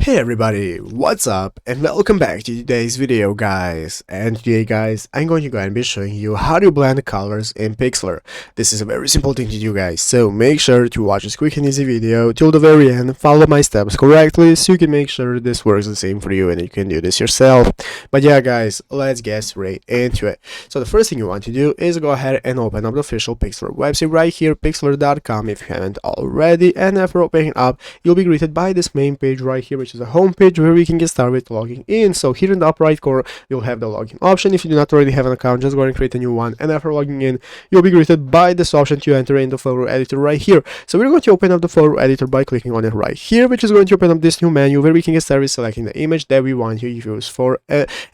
Hey everybody, what's up and welcome back to today's video guys. And today guys, I'm going to go and be showing you how to blend the colors in Pixlr. This is a very simple thing to do guys, so make sure to watch this quick and easy video till the very end, follow my steps correctly so you can make sure this works the same for you and you can do this yourself. But yeah guys, let's get straight into it. So the first thing you want to do is go ahead and open up the official Pixlr website right here, pixlr.com if you haven't already, and after opening it up, you'll be greeted by this main page right here, which is a home page where we can get started with logging in. So here in the upper right corner, you'll have the login option. If you do not already have an account, just go ahead and create a new one, and after logging in, you'll be greeted by this option to enter in the photo editor right here. So we're going to open up the photo editor by clicking on it right here, which is going to open up this new menu where we can get started selecting the image that we want to use for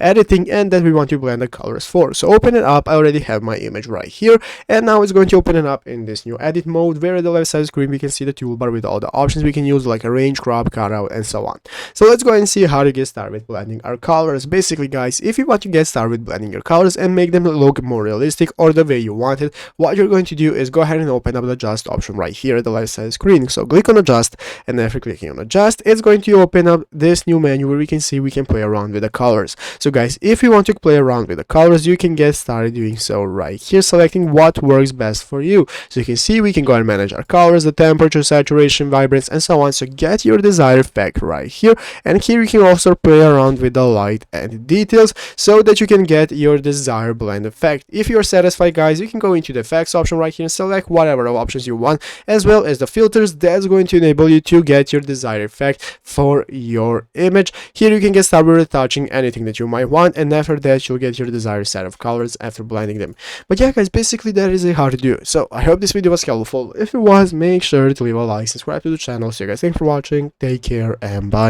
editing and that we want to blend the colors for. So open it up. I already have my image right here, and now it's going to open it up in this new edit mode where at the left side of the screen we can see the toolbar with all the options we can use, like arrange, crop, cutout, and so on. So let's go ahead and see how to get started with blending our colors. Basically guys, if you want to get started with blending your colors and make them look more realistic or the way you want it, what you're going to do is go ahead and open up the adjust option right here at the left side of the screen. So click on adjust, and after clicking on adjust, it's going to open up this new menu where we can see we can play around with the colors. So guys, if you want to play around with the colors, you can get started doing so right here, selecting what works best for you. So you can see we can go and manage our colors, the temperature, saturation, vibrance, and so on. So get your desired effect right here, and here you can also play around with the light and details so that you can get your desired blend effect. If you're satisfied guys, you can go into the effects option right here and select whatever options you want, as well as the filters. That's going to enable you to get your desired effect for your image. Here you can get started with touching anything that you might want, and after that you'll get your desired set of colors after blending them. But yeah guys, basically that is how to do it. So I hope this video was helpful. If it was, make sure to leave a like, subscribe to the channel. So you guys, thanks for watching, take care, and bye.